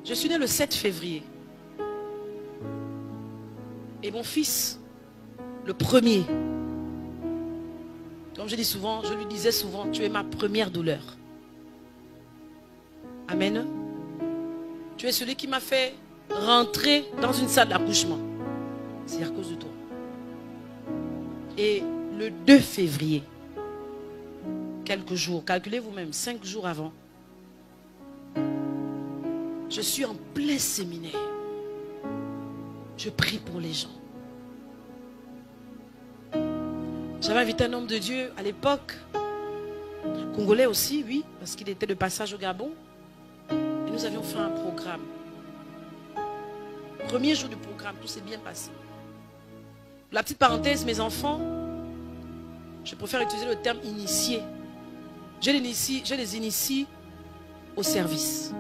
Je suis né le 7 février. Et mon fils, le 1er. Comme je dis souvent, je lui disais souvent, tu es ma première douleur. Amen. Tu es celui qui m'a fait rentrer dans une salle d'accouchement. C'est à cause de toi. Et le 2 février, quelques jours, calculez vous-même, 5 jours avant, je suis en plein séminaire. Je prie pour les gens. J'avais invité un homme de Dieu à l'époque, congolais aussi, oui, parce qu'il était de passage au Gabon. Et nous avions fait un programme. Premier jour du programme, tout s'est bien passé. La petite parenthèse, mes enfants, je préfère utiliser le terme initié. Je les initie au service.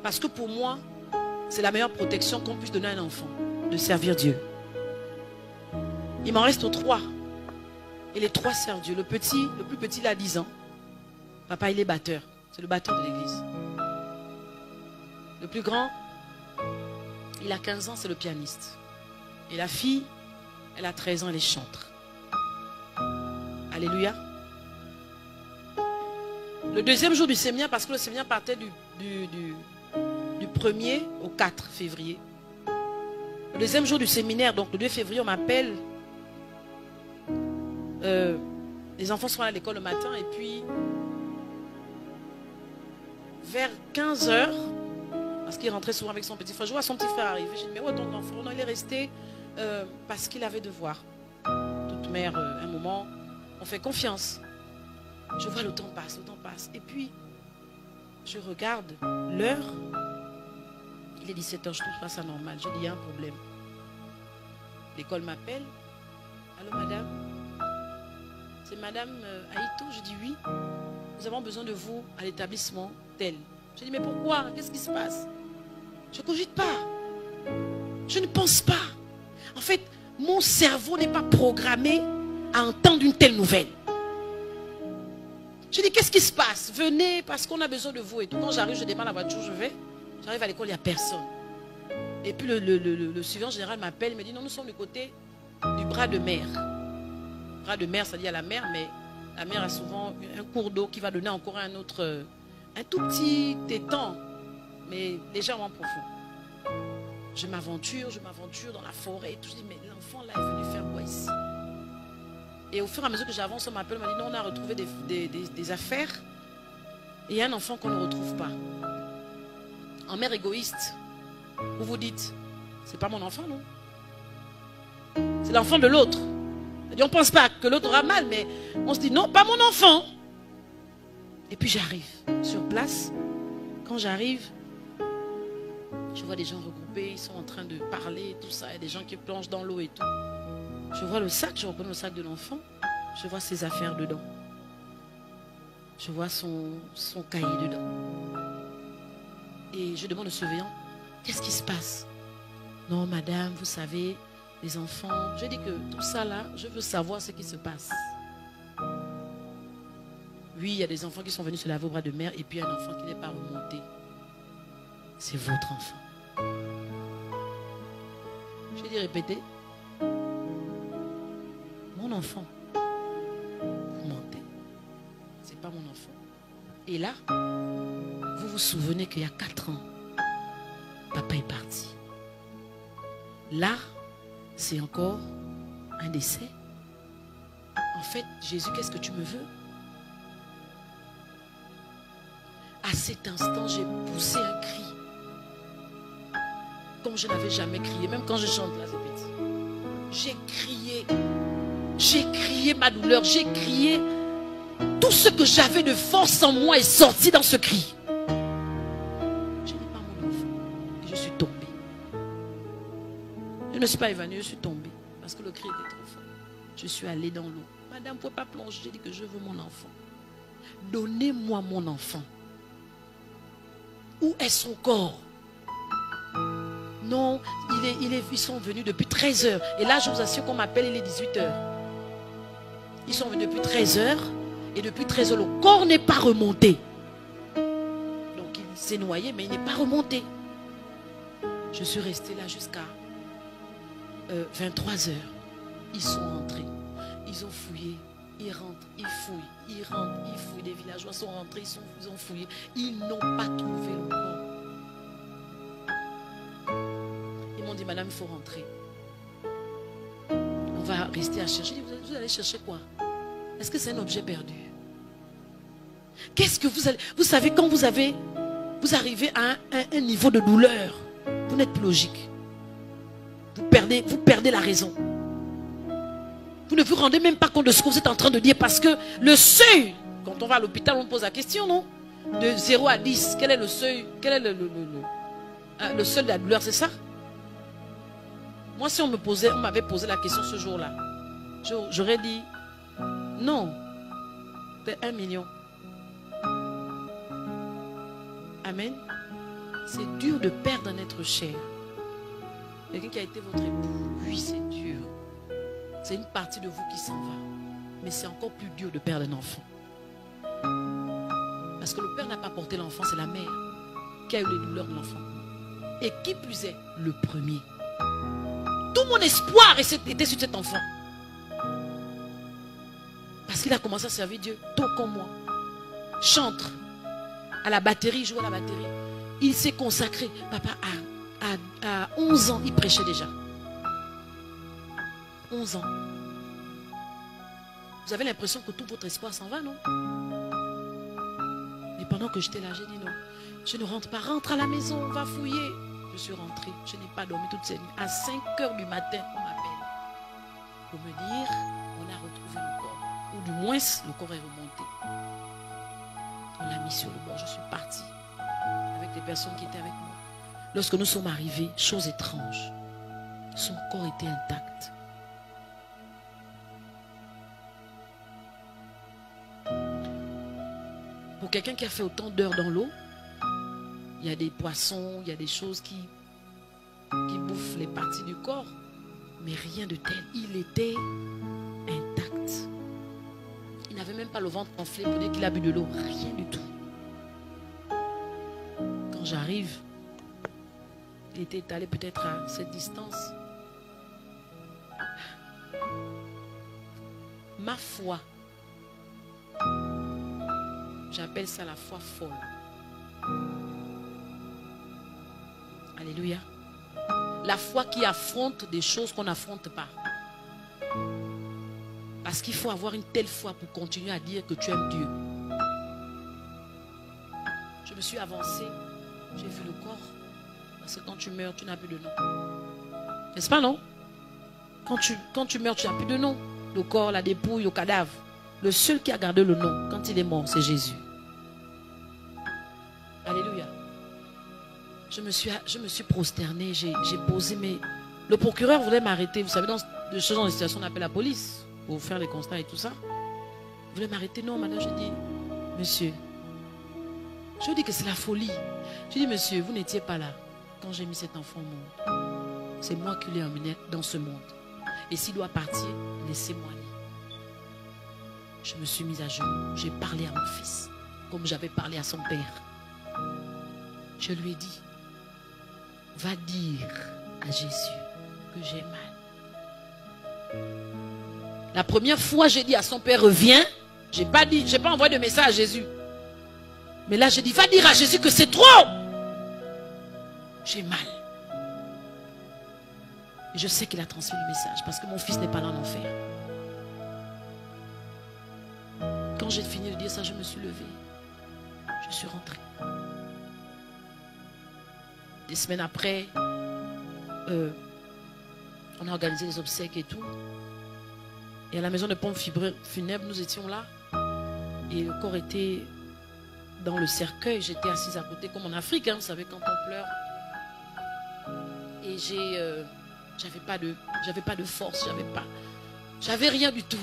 Parce que pour moi, c'est la meilleure protection qu'on puisse donner à un enfant, de servir Dieu. Il m'en reste 3. Et les 3 servent Dieu. Le plus petit, il a 10 ans. Papa, il est batteur. C'est le batteur de l'église. Le plus grand, il a 15 ans, c'est le pianiste. Et la fille, elle a 13 ans, elle est chantre. Alléluia. Le deuxième jour du séminaire, parce que le séminaire partait du 1er au 4 février. Le deuxième jour du séminaire, donc le 2 février, on m'appelle. Les enfants sont à l'école le matin et puis vers 15 h, parce qu'il rentrait souvent avec son petit frère, je vois son petit frère arriver. J'ai dit, mais où est ton enfant? Non, il est resté parce qu'il avait devoir. Toute mère, un moment, on fait confiance. Je vois le temps passe. Et puis, je regarde l'heure. Il est 17 h, je trouve pas ça normal. Je dis, il y a un problème. L'école m'appelle. Allô, madame? C'est madame Aïto? Je dis oui. Nous avons besoin de vous à l'établissement tel. Je dis, mais pourquoi? Qu'est-ce qui se passe? Je ne cogite pas. Je ne pense pas. En fait, mon cerveau n'est pas programmé à entendre une telle nouvelle. Je dis, qu'est-ce qui se passe? Venez parce qu'on a besoin de vous et tout. Quand j'arrive, je démarre la voiture, j'arrive à l'école, il n'y a personne. Et puis le suivant général m'appelle, il me dit, non, nous sommes du côté du bras de mer. Bras de mer, ça dit à la mer, mais la mer a souvent un cours d'eau qui va donner encore un autre, un tout petit étang, mais légèrement profond. Je m'aventure dans la forêt et tout. Je dis, mais l'enfant là est venu faire quoi ici? Et au fur et à mesure que j'avance, on m'appelle, on m'a dit, non, on a retrouvé des affaires. Et il y a un enfant qu'on ne retrouve pas. En mère égoïste, vous vous dites, c'est pas mon enfant, non? C'est l'enfant de l'autre. On ne pense pas que l'autre aura mal, mais on se dit, non, pas mon enfant. Et puis j'arrive sur place. Quand j'arrive, je vois des gens regroupés, ils sont en train de parler, tout ça. Il y a des gens qui plongent dans l'eau et tout. Je vois le sac, je reconnais le sac de l'enfant. Je vois ses affaires dedans. Je vois son cahier dedans. Et je demande au surveillant, qu'est-ce qui se passe? Non, madame, vous savez, les enfants. Je dis que tout ça là, je veux savoir ce qui se passe. Oui, il y a des enfants qui sont venus se laver au bras de mer et puis un enfant qui n'est pas remonté. C'est votre enfant. Je dis répétez. Mon enfant. Vous mentez. C'est pas mon enfant. Et là, vous vous souvenez qu'il y a 4 ans, papa est parti. Là, c'est encore un décès. En fait, Jésus, qu'est-ce que tu me veux? À cet instant, j'ai poussé un cri. Comme je n'avais jamais crié, même quand je chante là, c'est petit. J'ai crié ma douleur, j'ai crié. Tout ce que j'avais de force en moi est sorti dans ce cri. Je n'ai pas mon enfant. Et je suis tombée. Je ne suis pas évanouie, je suis tombée. Parce que le cri était trop fort. Je suis allée dans l'eau. Madame, vous ne pouvez pas plonger. J'ai dit que je veux mon enfant. Donnez-moi mon enfant. Où est son corps? Non, ils sont venus depuis 13 h. Et là, je vous assure qu'on m'appelle, il est 18 h. Ils sont venus depuis 13 h. Et depuis 13 h, le corps n'est pas remonté. Donc il s'est noyé, mais il n'est pas remonté. Je suis restée là jusqu'à 23 heures. Ils sont rentrés. Ils ont fouillé. Ils rentrent, ils fouillent. Ils rentrent, ils fouillent. Les villageois sont rentrés, ils ont fouillé. Ils n'ont pas trouvé le corps. Ils m'ont dit, madame, il faut rentrer. On va rester à chercher. Vous allez chercher quoi? Est-ce que c'est un objet perdu? Qu'est-ce que vous allez... Vous savez, quand vous arrivez à un niveau de douleur, vous n'êtes plus logique. Vous perdez la raison. Vous ne vous rendez même pas compte de ce que vous êtes en train de dire parce que le seuil, quand on va à l'hôpital, on pose la question, non? De 0 à 10, quel est le seuil? Quel est le seuil de la douleur, c'est ça? Moi, si on m'avait posé la question ce jour-là, j'aurais dit non, c'est 1 million. Amen. C'est dur de perdre un être cher. Quelqu'un qui a été votre époux, oui, c'est dur. C'est une partie de vous qui s'en va. Mais c'est encore plus dur de perdre un enfant. Parce que le père n'a pas porté l'enfant, c'est la mère qui a eu les douleurs de l'enfant. Et qui plus est, le premier. Tout mon espoir était sur cet enfant. Parce qu'il a commencé à servir Dieu, tôt comme moi. Chantre à la batterie, joue à la batterie. Il s'est consacré. Papa, à 11 ans, il prêchait déjà. 11 ans. Vous avez l'impression que tout votre espoir s'en va, non? Mais pendant que j'étais là, j'ai dit non. Je ne rentre pas. Rentre à la maison, on va fouiller. Je suis rentrée. Je n'ai pas dormi toute cette nuit. À 5 h du matin, on m'appelle. Pour me dire, on a retrouvé le corps. Ou du moins, le corps est remonté. On l'a mis sur le bord. Je suis partie avec les personnes qui étaient avec moi. Lorsque nous sommes arrivés, chose étrange, son corps était intact. Pour quelqu'un qui a fait autant d'heures dans l'eau, il y a des poissons, il y a des choses qui bouffent les parties du corps, mais rien de tel. Il était intact. Il n'avait même pas le ventre enflé pour dire qu'il a bu de l'eau. Rien du tout. Quand j'arrive, il était étalé peut-être à cette distance. Ma foi, j'appelle ça la foi folle. Alléluia. La foi qui affronte des choses qu'on n'affronte pas. Parce qu'il faut avoir une telle foi pour continuer à dire que tu aimes Dieu. Je me suis avancée, j'ai vu le corps. Parce que quand tu meurs, tu n'as plus de nom. N'est-ce pas, non? Quand tu meurs, tu n'as plus de nom. Le corps, la dépouille, le cadavre. Le seul qui a gardé le nom quand il est mort, c'est Jésus. Alléluia. Je me suis prosternée, j'ai posé mes... Le procureur voulait m'arrêter. Vous savez, dans ce genre de situation, on appelle la police pour faire les constats et tout ça. Il voulait m'arrêter. Non, madame, j'ai dit, monsieur, je vous dis que c'est la folie. Je dis, monsieur, vous n'étiez pas là quand j'ai mis cet enfant au monde. C'est moi qui l'ai emmené dans ce monde. Et s'il doit partir, laissez-moi aller. Je me suis mise à genoux. J'ai parlé à mon fils comme j'avais parlé à son père. Je lui ai dit, va dire à Jésus que j'ai mal. La première fois, j'ai dit à son père, reviens. J'ai pas envoyé de message à Jésus. Mais là, j'ai dit, va dire à Jésus que c'est trop. J'ai mal. Et je sais qu'il a transmis le message parce que mon fils n'est pas là en enfer. Quand j'ai fini de dire ça, je me suis levée. Je suis rentrée. Des semaines après, on a organisé les obsèques et tout. Et à la maison de pompe funèbre, nous étions là. Et le corps était dans le cercueil. J'étais assise à côté comme en Afrique, hein, vous savez, quand on pleure. Et j'avais pas de force, j'avais rien du tout.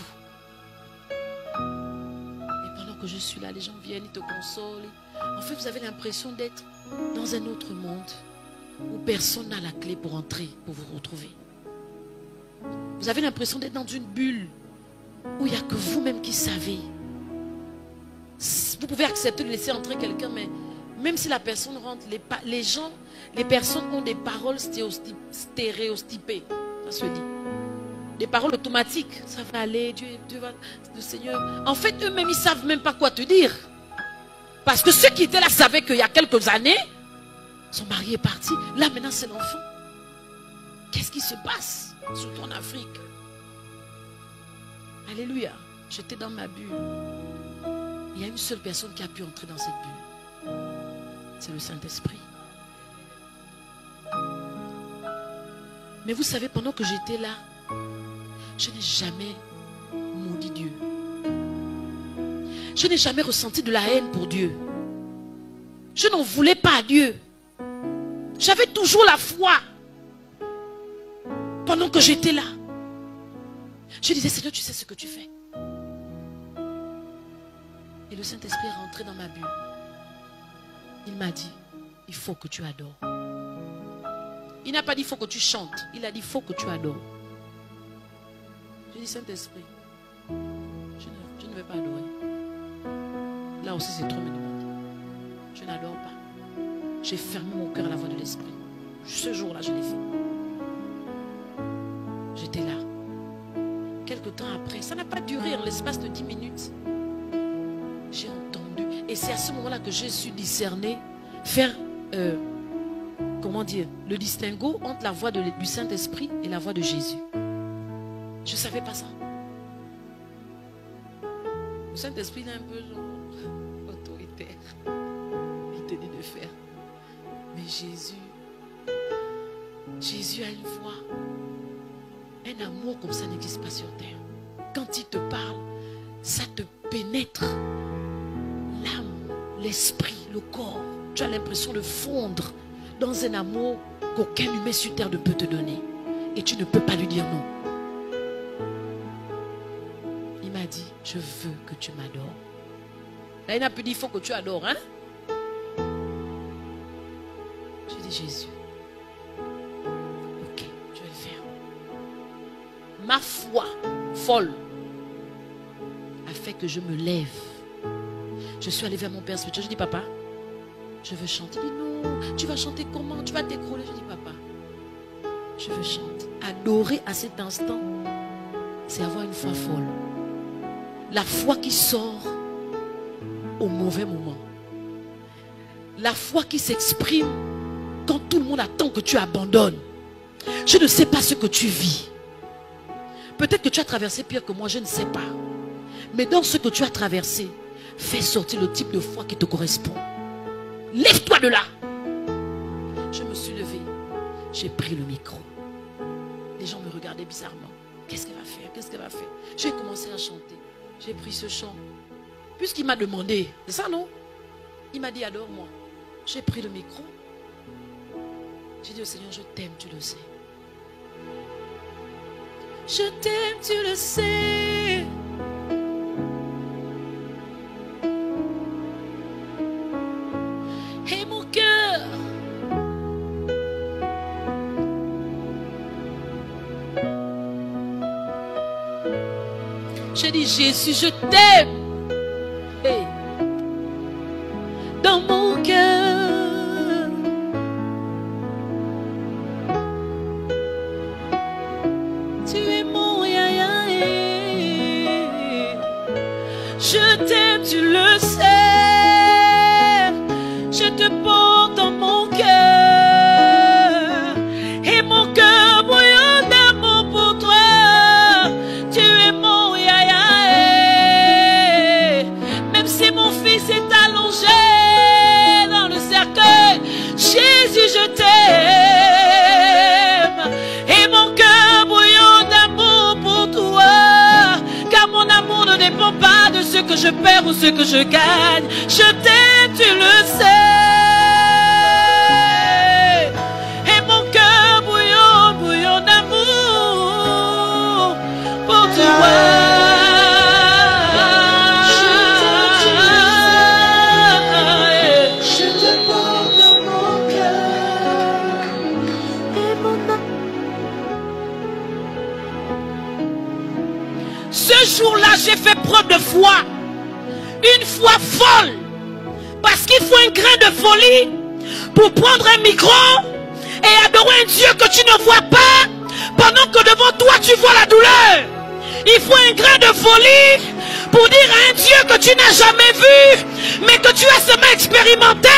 Et pendant que je suis là, les gens viennent, ils te consolent. En fait, vous avez l'impression d'être dans un autre monde où personne n'a la clé pour entrer, pour vous retrouver. Vous avez l'impression d'être dans une bulle où il n'y a que vous-même qui savez. Vous pouvez accepter de laisser entrer quelqu'un, mais Même si la personne rentre, les personnes ont des paroles stéréotypées. Ça se dit. Des paroles automatiques. Ça va aller, Dieu va, le Seigneur. En fait, eux-mêmes, ils ne savent même pas quoi te dire. Parce que ceux qui étaient là savaient qu'il y a quelques années, son mari est parti. Là, maintenant, c'est l'enfant. Qu'est-ce qui se passe? Surtout en Afrique. Alléluia. J'étais dans ma bulle. Il y a une seule personne qui a pu entrer dans cette bulle. C'est le Saint-Esprit. Mais vous savez, pendant que j'étais là, je n'ai jamais maudit Dieu. Je n'ai jamais ressenti de la haine pour Dieu. Je n'en voulais pas à Dieu. J'avais toujours la foi. Pendant que j'étais là, je disais, Seigneur, tu sais ce que tu fais. Et le Saint-Esprit est rentré dans ma bulle. Il m'a dit, il faut que tu adores. Il n'a pas dit, il faut que tu chantes. Il a dit, il faut que tu adores. J'ai dit, Saint-Esprit, je ne vais pas adorer. Là aussi, c'est trop me demander. Je n'adore pas. J'ai fermé mon cœur à la voix de l'Esprit. Ce jour-là, je l'ai fait. J'étais là. Quelque temps après, ça n'a pas duré en l'espace de 10 minutes. J'ai entendu. Et c'est à ce moment-là que j'ai su discerner, faire, comment dire, le distinguo entre la voix du Saint-Esprit et la voix de Jésus. Je ne savais pas ça. Le Saint-Esprit est un peu genre autoritaire. Il te dit de faire. Mais Jésus a une voix. Un amour comme ça n'existe pas sur terre. Quand il te parle, ça te pénètre l'âme, l'esprit, le corps. Tu as l'impression de fondre dans un amour qu'aucun humain sur terre ne peut te donner. Et tu ne peux pas lui dire non. Il m'a dit, je veux que tu m'adores. Là, il n'a plus dit, il faut que tu adores, hein? J'ai dit, Jésus, ok, je vais le faire. Ma foi folle a fait que je me lève. Je suis allée vers mon père spirituel. Je dis, papa, je veux chanter. Il dit, non, tu vas chanter comment? Tu vas t'écrouler. Je dis, papa, je veux chanter. Adorer à cet instant, c'est avoir une foi folle. La foi qui sort au mauvais moment. La foi qui s'exprime quand tout le monde attend que tu abandonnes. Je ne sais pas ce que tu vis. Peut-être que tu as traversé pire que moi, je ne sais pas. Mais dans ce que tu as traversé, fais sortir le type de foi qui te correspond. Lève-toi de là. Je me suis levée. J'ai pris le micro. Les gens me regardaient bizarrement. Qu'est-ce qu'elle va faire? Qu'est-ce qu'elle va faire? J'ai commencé à chanter. J'ai pris ce chant. Puisqu'il m'a demandé, c'est ça non? Il m'a dit, adore-moi. J'ai pris le micro. J'ai dit au Seigneur, je t'aime, tu le sais. Je t'aime, tu le sais. Et mon cœur j'ai dit, Jésus, je t'aime. Hey. Dans mon cœur, tu es mon yaya. Je t'aime, tu le sais. Je te porte dans mon cœur. Et mon cœur bouillonne d'amour pour toi. Tu es mon yaya. Même si mon fils est allongé dans le cercueil, Jésus, je t'aime. Et mon cœur bouillonne d'amour pour toi. Car mon amour ne dépend pas de ce que je perds ou ce que je gagne. Je t'aime, tu le sais. Et mon cœur bouillonne d'amour pour toi. Ce jour-là, j'ai fait preuve de foi. Une foi folle. Parce qu'il faut un grain de folie pour prendre un micro et adorer un Dieu que tu ne vois pas, pendant que devant toi tu vois la douleur. Il faut un grain de folie pour dire à un Dieu que tu n'as jamais vu, mais que tu as seulement expérimenté,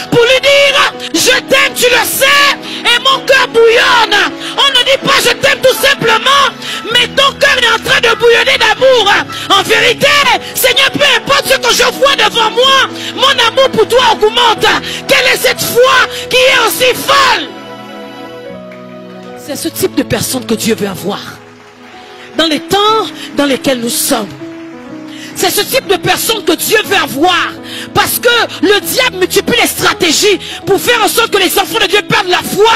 pour lui dire, je t'aime, tu le sais, et mon cœur bouillonne. On ne dit pas je t'aime tout simplement, mais ton cœur est en train de bouillonner d'amour. En vérité, Seigneur, peu importe ce que je vois devant moi, mon amour pour toi augmente. Quelle est cette foi qui est aussi folle? C'est ce type de personne que Dieu veut avoir dans les temps dans lesquels nous sommes. C'est ce type de personne que Dieu veut avoir. Parce que le diable multiplie les stratégies pour faire en sorte que les enfants de Dieu perdent la foi.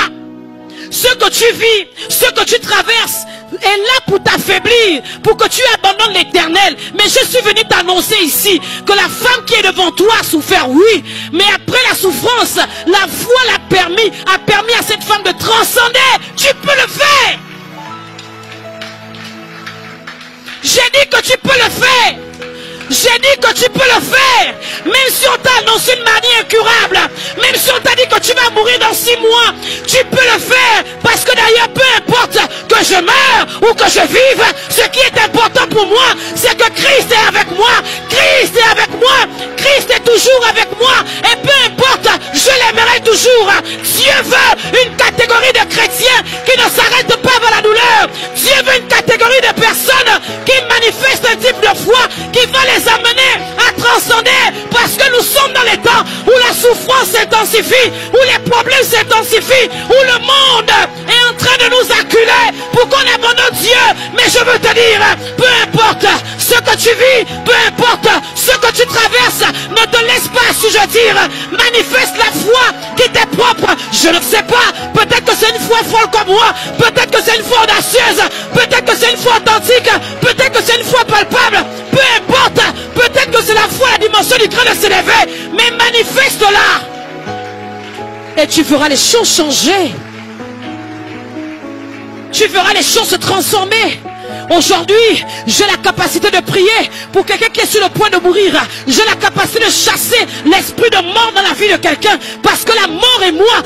Ce que tu vis, ce que tu traverses est là pour t'affaiblir, pour que tu abandonnes l'éternel. Mais je suis venu t'annoncer ici que la femme qui est devant toi a souffert, oui. Mais après la souffrance, la foi a permis à cette femme de transcender. Tu peux le faire. J'ai dit que tu peux le faire. J'ai dit que tu peux le faire. Même si on t'a annoncé une maladie incurable, même si on t'a dit que tu vas mourir dans 6 mois, tu peux le faire. Parce que d'ailleurs, peu importe que je meure ou que je vive, ce qui est important pour moi, c'est que Christ est avec moi. Christ est avec moi. Christ est toujours avec moi. Et peu importe, je l'aimerai toujours. Dieu veut une catégorie de chrétiens qui ne s'arrêtent pas avant la douleur. Dieu veut une catégorie de personnes qui manifestent un type de foi qui va les amener à transcender, parce que nous sommes dans les temps où la souffrance s'intensifie, où les problèmes s'intensifient, où le monde est en train de nous acculer pour qu'on abandonne Dieu. Mais je veux te dire, peu importe ce que tu vis, peu importe ce que tu traverses, ne te laisse pas assujettir. Manifeste la foi qui t'est propre. Je ne sais pas, peut-être que c'est une foi folle comme moi, peut-être que c'est une foi audacieuse, peut-être que c'est une foi authentique, peut-être que c'est une foi palpable, peu importe, peut-être que c'est la foi, la dimension du train de s'élever, mais manifeste-la et tu feras les choses changer. Tu verras les choses se transformer. Aujourd'hui, j'ai la capacité de prier pour quelqu'un qui est sur le point de mourir. J'ai la capacité de chasser l'esprit de mort dans la vie de quelqu'un. Parce que la mort et moi,